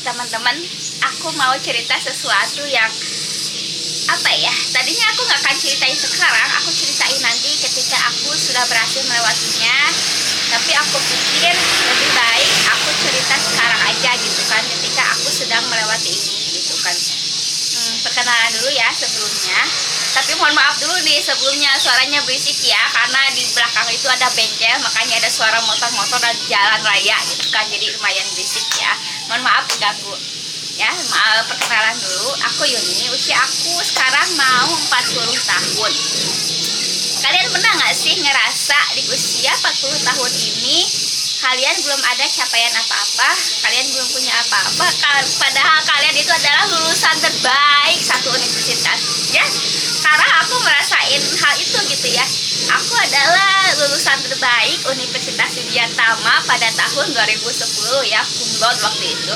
teman-teman, aku mau cerita sesuatu yang apa ya, tadinya aku nggak akan ceritain sekarang, aku ceritain nanti ketika aku sudah berhasil melewatinya. Tapi aku pikir lebih baik aku cerita sekarang aja gitu kan, ketika aku sedang melewati ini gitu kan. Perkenalan dulu ya sebelumnya. Tapi mohon maaf dulu nih sebelumnya, suaranya berisik ya, karena di belakang itu ada bengkel, makanya ada suara motor-motor dan jalan raya gitu kan, jadi lumayan berisik ya. Mohon maaf ganggu. Ya, maaf, perkenalan dulu. Aku Yuni, usia aku sekarang mau 40 tahun. Kalian pernah nggak sih ngerasa di usia 40 tahun ini kalian belum ada capaian apa-apa, kalian belum punya apa-apa, padahal kalian itu adalah lulusan terbaik satu universitas ya? Karena aku merasain hal itu gitu ya. Aku adalah lulusan terbaik Universitas Widyatama pada tahun 2010 ya, cum laude waktu itu.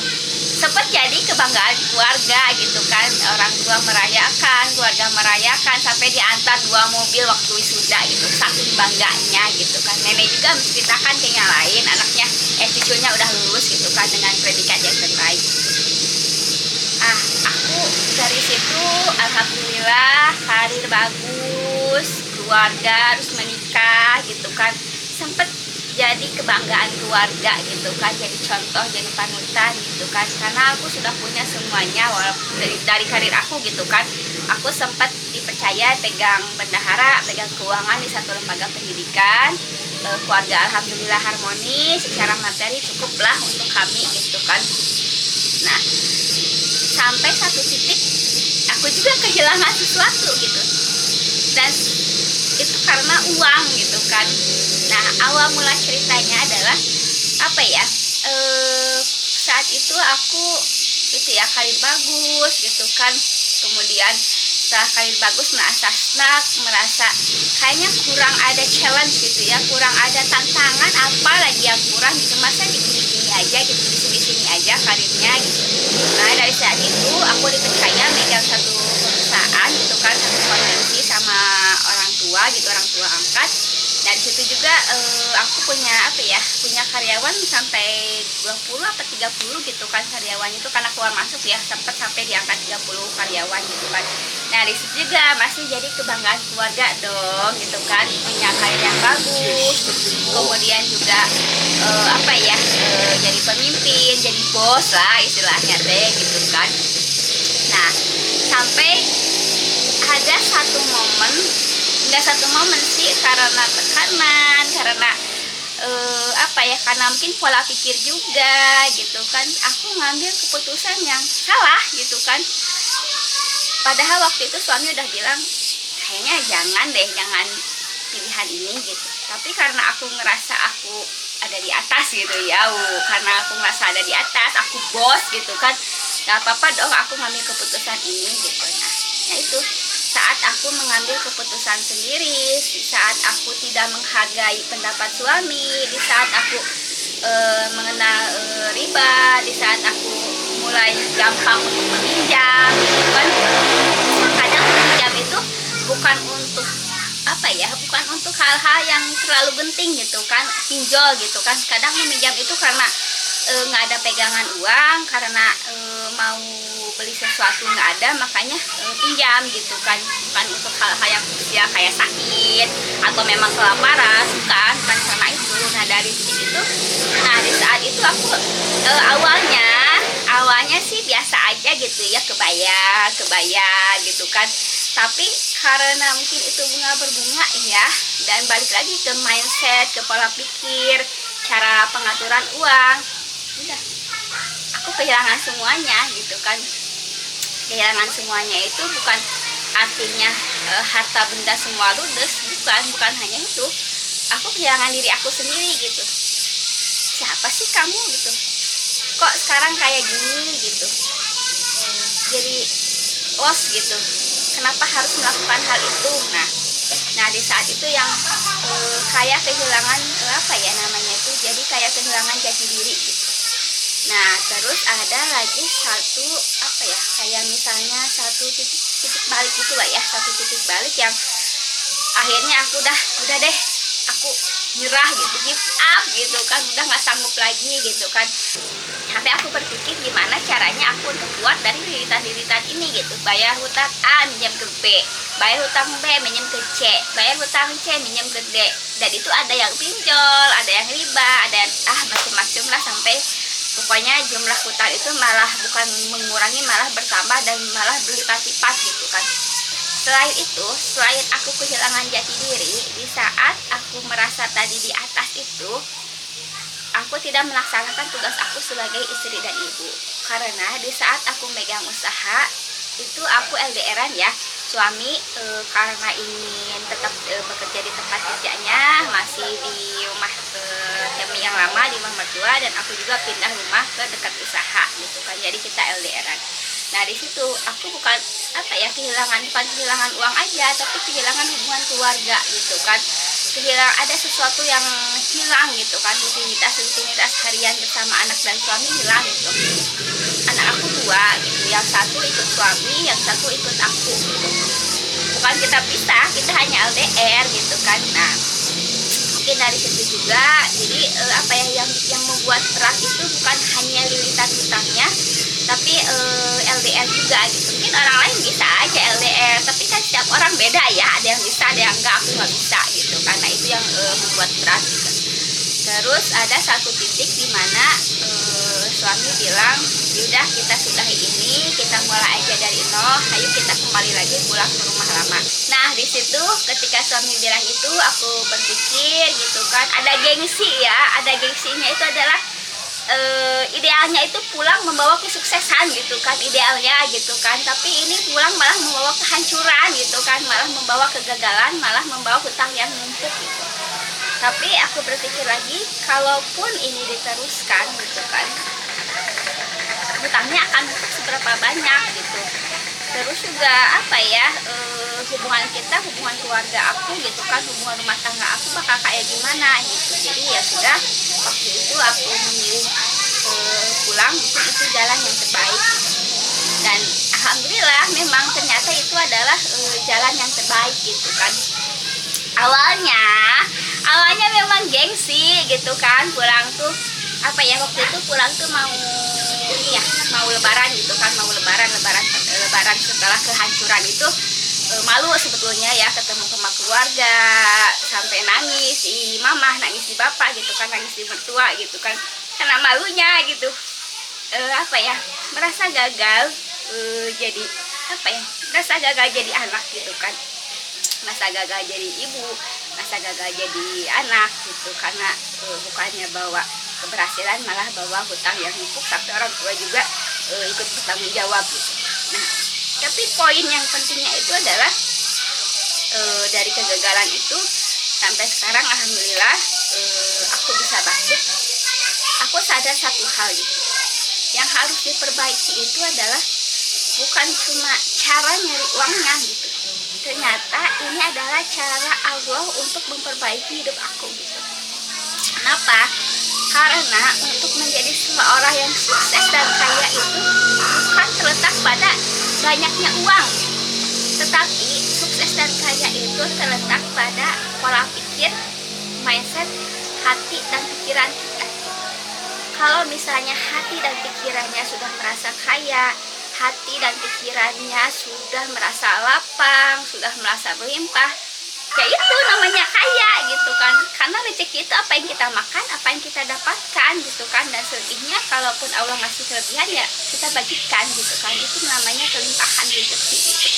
Sempat jadi kebanggaan keluarga gitu kan, orang tua merayakan, keluarga merayakan, sampai diantar 2 mobil waktu wisuda gitu, saking bangganya gitu kan. Nenek juga menceritakan ke yang lain, anaknya cucunya udah lulus gitu kan dengan predikat yang terbaik. Aku dari situ alhamdulillah karir bagus, keluarga harus menikah gitu kan, sempet jadi kebanggaan keluarga gitu kan, jadi contoh, jadi panutan gitu kan, karena aku sudah punya semuanya. Walaupun dari karir aku gitu kan, aku sempat dipercaya pegang bendahara, pegang keuangan di satu lembaga pendidikan. Keluarga alhamdulillah harmonis, secara materi cukuplah untuk kami gitu kan. Nah, sampai satu titik aku juga kehilangan sesuatu gitu, dan itu karena uang gitu kan. Nah, awal mula ceritanya adalah apa ya, saat itu aku itu ya karir bagus gitu kan, kemudian setelah karir bagus merasa stuck, merasa kayaknya kurang ada challenge gitu ya, kurang ada tantangan, apa lagi yang kurang gitu, masa di gini-gini aja gitu, di sini-sini aja karirnya gitu. Nah, dari saat itu aku dipercaya megang satu perusahaan gitu kan, satu konvensi sama orang tua gitu, orang tua angkat. Nah, di situ juga aku punya apa ya, punya karyawan sampai 20 atau 30 gitu kan karyawan itu, karena keluar masuk ya, sempat sampai diangkat 30 karyawan gitu kan. Nah, di situ juga masih jadi kebanggaan keluarga dong gitu kan, punya karir yang bagus, kemudian juga apa ya, jadi pemimpin, jadi bos lah istilahnya deh gitu kan. Nah, sampai ada satu momen, nggak satu momen sih, karena tekanan, karena apa ya, karena mungkin pola pikir juga gitu kan, aku ngambil keputusan yang salah gitu kan. Padahal waktu itu suami udah bilang kayaknya jangan deh, jangan pilihan ini gitu. Tapi karena aku ngerasa aku ada di atas gitu ya, karena aku ngerasa ada di atas, aku bos gitu kan, gak apa-apa dong aku ngambil keputusan ini gitu. Nah itu saat aku mengambil keputusan sendiri, di saat aku tidak menghargai pendapat suami, di saat aku mengenal riba, di saat aku mulai gampang untuk meminjam gitu kan. Kadang meminjam itu bukan untuk apa ya, bukan untuk hal-hal yang terlalu penting gitu kan, pinjol gitu kan. Kadang meminjam itu karena nggak ada pegangan uang, karena mau beli sesuatu nggak ada, makanya pinjam gitu kan. Bukan untuk hal-hal yang krusial kayak sakit atau memang kelaparan, bukan karena itu. Nah, dari situ, nah di saat itu aku awalnya sih biasa aja gitu ya, kebayar gitu kan. Tapi karena mungkin itu bunga berbunga ya, dan balik lagi ke mindset, ke pola pikir, cara pengaturan uang, udah aku kehilangan semuanya gitu kan. Kehilangan semuanya itu bukan artinya harta benda semua ludes, bukan hanya itu. Aku kehilangan diri aku sendiri gitu. Siapa sih kamu gitu, kok sekarang kayak gini gitu, jadi los gitu, kenapa harus melakukan hal itu. Nah di saat itu yang kayak kehilangan apa ya namanya itu, jadi kayak kehilangan jati diri gitu. Nah, terus ada lagi satu apa ya, kayak misalnya satu titik balik gitu lah ya, satu titik balik yang akhirnya aku udah deh, aku nyerah gitu, give up gitu kan, udah nggak sanggup lagi gitu kan. Sampai aku berpikir gimana caranya aku untuk keluar dari lilitan-lilitan ini gitu. Bayar hutang A minjem ke B, bayar hutang B minjem ke C, bayar hutang C minjem ke D. Dan itu ada yang pinjol, ada yang riba, ada yang macam-macam lah, sampai pokoknya jumlah hutang itu malah bukan mengurangi, malah bertambah dan malah berlipat-lipat gitu kan. Selain itu, selain aku kehilangan jati diri, di saat aku merasa tadi di atas itu, aku tidak melaksanakan tugas aku sebagai istri dan ibu. Karena di saat aku megang usaha, itu aku LDRan ya. Suami karena ingin tetap bekerja di tempat kerjanya, masih di rumah kami yang lama, di rumah mertua, dan aku juga pindah rumah ke dekat usaha gitu kan. Jadi kita LDRan. Nah di situ aku bukan bukan kehilangan uang aja, tapi kehilangan hubungan keluarga gitu kan. Ada sesuatu yang hilang gitu kan, rutinitas harian bersama anak dan suami hilang gitu. Anak aku 2 gitu, yang satu ikut suami, yang satu ikut aku gitu. Bukan kita pisah, kita hanya LDR gitu kan. Nah mungkin dari situ juga, jadi yang membuat berat itu bukan hanya lilitan hutangnya, tapi LDR juga gitu. Mungkin orang lain bisa aja LDR, tapi kan setiap orang beda ya, ada yang bisa, ada yang enggak, aku nggak bisa gitu, karena itu yang membuat berat gitu. Terus ada satu titik di mana suami bilang, yaudah kita sudahi ini, kita mulai aja dari nol, ayo kita kembali lagi pulang ke rumah lama. Nah di situ ketika suami bilang itu, aku berpikir gitu kan, ada gengsi ya, ada gengsinya itu adalah idealnya itu pulang membawa kesuksesan gitu kan, idealnya gitu kan, tapi ini pulang malah membawa kehancuran gitu kan, malah membawa kegagalan, malah membawa hutang yang numpuk gitu. Tapi aku berpikir lagi, kalaupun ini diteruskan gitu kan, hutangnya akan numpuk seberapa banyak gitu. Terus juga hubungan keluarga aku gitu kan, hubungan rumah tangga aku bakal kayak gimana gitu. Jadi ya sudah, waktu itu aku memilih pulang, mungkin itu jalan yang terbaik gitu. Dan alhamdulillah memang ternyata itu adalah jalan yang terbaik gitu kan. Awalnya memang gengsi gitu kan, pulang tuh waktu itu pulang tuh mau lebaran gitu kan, mau lebaran setelah kehancuran itu, malu sebetulnya ya, ketemu sama keluarga, sampai nangis di mama, nangis di bapak gitu kan, nangis di mertua gitu kan, karena malunya gitu. Merasa gagal merasa gagal jadi anak gitu kan, merasa gagal jadi ibu, merasa gagal jadi anak gitu, karena bukannya bawa keberhasilan malah bawa hutang yang numpuk, sampai orang tua juga ikut bertanggung jawab gitu. Nah tapi poin yang pentingnya itu adalah dari kegagalan itu sampai sekarang alhamdulillah aku bisa bangkit. Aku sadar satu hal gitu, yang harus diperbaiki itu adalah bukan cuma cara nyari uangnya gitu, ternyata ini adalah cara Allah untuk memperbaiki hidup aku gitu. Kenapa? Karena untuk menjadi seseorang yang sukses dan kaya itu bukan terletak pada banyaknya uang, tetapi sukses dan kaya itu terletak pada pola pikir, mindset, hati dan pikiran kita. Kalau misalnya hati dan pikirannya sudah merasa kaya, hati dan pikirannya sudah merasa lapang, sudah merasa berlimpah, ya itu namanya kaya gitu kan. Karena rezeki itu apa yang kita makan, apa yang kita dapatkan gitu kan, dan selebihnya kalaupun Allah ngasih kelebihan ya kita bagikan gitu kan, itu namanya kelimpahan rezeki gitu.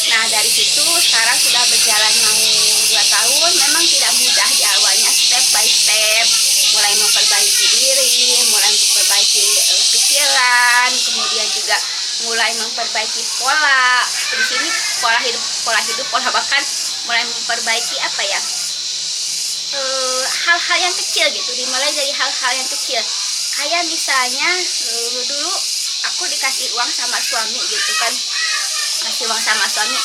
Nah dari situ sekarang sudah berjalan mau 2 tahun, memang tidak mudah di awalnya, step by step, mulai memperbaiki diri, mulai memperbaiki pikiran, kemudian juga mulai memperbaiki pola di sini, pola hidup, pola makan, mulai memperbaiki hal-hal yang kecil gitu, dimulai dari hal-hal yang kecil, kayak misalnya dulu aku dikasih uang sama suami gitu kan, kasih uang sama suami,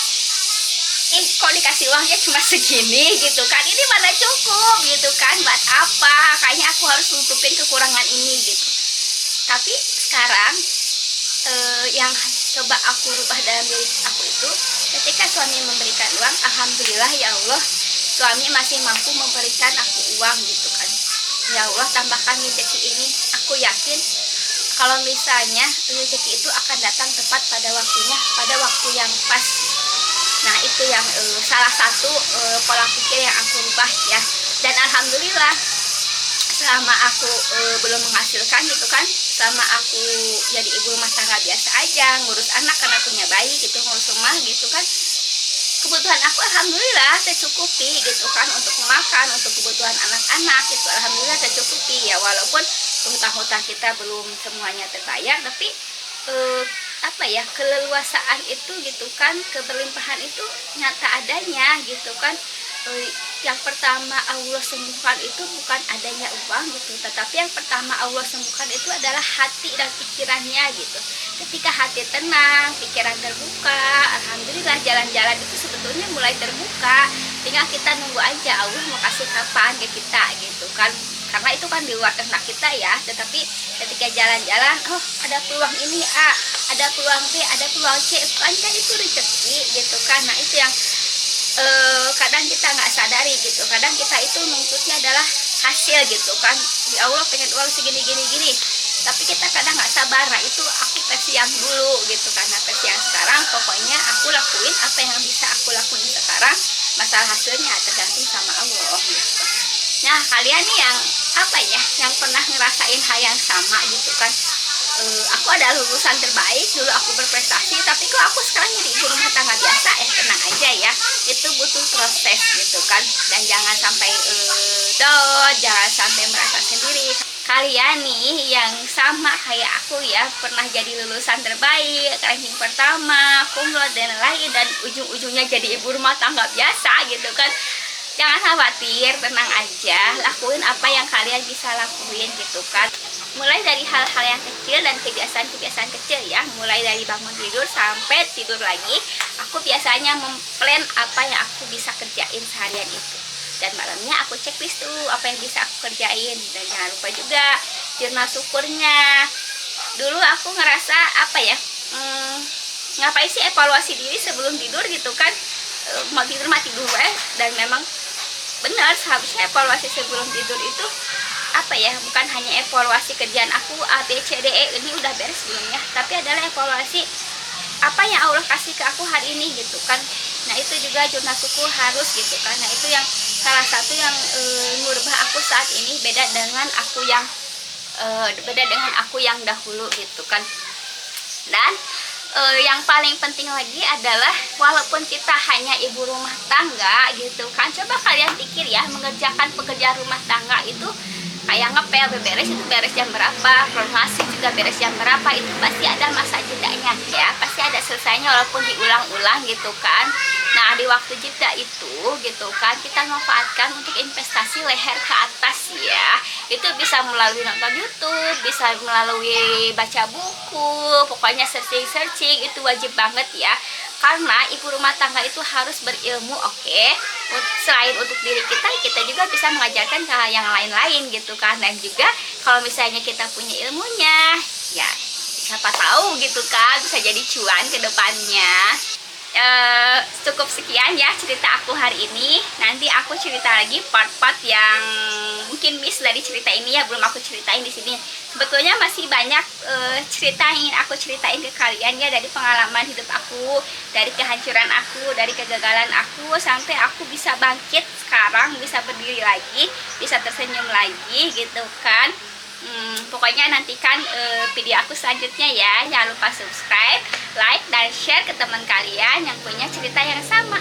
kok dikasih uangnya cuma segini gitu kan, ini mana cukup gitu kan, buat apa, kayaknya aku harus nutupin kekurangan ini gitu. Tapi sekarang yang coba aku rubah dalam diri aku itu, ketika suami memberikan uang, alhamdulillah ya Allah, suami masih mampu memberikan aku uang gitu kan. Ya Allah, tambahkan rezeki ini. Aku yakin kalau misalnya rezeki itu akan datang tepat pada waktunya, pada waktu yang pas. Nah itu yang salah satu pola pikir yang aku rubah ya. Dan alhamdulillah selama aku belum menghasilkan gitu kan, selama aku jadi ibu rumah tangga biasa aja, ngurus anak karena punya bayi gitu, ngurus rumah gitu kan, kebutuhan aku alhamdulillah tercukupi gitu kan, untuk makan, untuk kebutuhan anak-anak gitu alhamdulillah tercukupi ya. Walaupun hutang-hutang kita belum semuanya terbayar, tapi apa ya, keleluasaan itu gitu kan, keberlimpahan itu nyata adanya gitu kan. Yang pertama Allah sembuhkan itu bukan adanya uang gitu, tetapi yang pertama Allah sembuhkan itu adalah hati dan pikirannya gitu. Ketika hati tenang, pikiran terbuka, alhamdulillah jalan-jalan itu sebetulnya mulai terbuka. Tinggal kita nunggu aja Allah mau kasih kapan ke kita gitu kan, karena itu kan di luar kehendak kita ya. Tetapi ketika jalan-jalan, oh ada peluang ini A, ada peluang B, ada peluang C, kan itu rezeki gitu kan. Nah itu yang kadang kita nggak sadari gitu. Kadang kita itu nuntutnya adalah hasil gitu kan, ya Allah pengen uang segini gini, tapi kita kadang nggak sabar. Nah itu aku versi yang dulu gitu, karena versi yang sekarang pokoknya aku lakuin apa yang bisa aku lakuin sekarang, masalah hasilnya tergantung sama Allah gitu. Nah kalian nih yang apa ya, yang pernah ngerasain hal yang sama gitu kan, aku ada lulusan terbaik, dulu aku berprestasi, tapi kok aku sekarang jadi ibu rumah tangga biasa, tenang aja ya, itu butuh proses gitu kan. Dan jangan sampai down, jangan sampai merasa sendiri. Kalian nih yang sama kayak aku ya, pernah jadi lulusan terbaik, ranking pertama, cum laude dan lain, dan ujung-ujungnya jadi ibu rumah tangga biasa gitu kan. Jangan khawatir, tenang aja, lakuin apa yang kalian bisa lakuin gitu kan. Mulai dari hal-hal yang kecil dan kebiasaan-kebiasaan kecil ya. Mulai dari bangun tidur sampai tidur lagi, aku biasanya memplan apa yang aku bisa kerjain seharian itu. Dan malamnya aku checklist tuh apa yang bisa aku kerjain. Dan jangan lupa juga jurnal syukurnya. Dulu aku ngerasa apa ya, ngapain sih evaluasi diri sebelum tidur gitu kan, mau tidur mati dulu dan memang benar, seharusnya evaluasi sebelum tidur itu apa ya, bukan hanya evaluasi kerjaan aku A, B, C, D, E ini udah beres belum ya, tapi adalah evaluasi apa yang Allah kasih ke aku hari ini gitu kan. Nah itu juga jurnal syukur harus gitu kan. Nah itu yang salah satu yang ngubah aku saat ini, beda dengan aku yang dahulu gitu kan. Dan yang paling penting lagi adalah walaupun kita hanya ibu rumah tangga gitu kan, coba kalian pikir ya, mengerjakan pekerjaan rumah tangga itu kayak ngepel, beberes itu beres jam berapa, formasi juga beres jam berapa, itu pasti ada masa jedanya ya, pasti ada selesainya walaupun diulang-ulang gitu kan. Nah di waktu jeda itu gitu kan, kita manfaatkan untuk investasi leher ke atas ya. Itu bisa melalui nonton YouTube, bisa melalui baca buku, pokoknya searching itu wajib banget ya. Karena ibu rumah tangga itu harus berilmu, oke. Selain untuk diri kita, kita juga bisa mengajarkan ke yang lain-lain gitu kan. Dan juga kalau misalnya kita punya ilmunya, ya siapa tahu gitu kan, bisa jadi cuan ke depannya. Cukup sekian ya cerita aku hari ini. Nanti aku cerita lagi part-part yang mungkin miss dari cerita ini ya, belum aku ceritain di sini. Sebetulnya masih banyak cerita yang ingin aku ceritain ke kalian ya, dari pengalaman hidup aku, dari kehancuran aku, dari kegagalan aku, sampai aku bisa bangkit sekarang, bisa berdiri lagi, bisa tersenyum lagi gitu kan. Pokoknya nantikan video aku selanjutnya ya. Jangan lupa subscribe, like, dan share ke teman kalian yang punya cerita yang sama.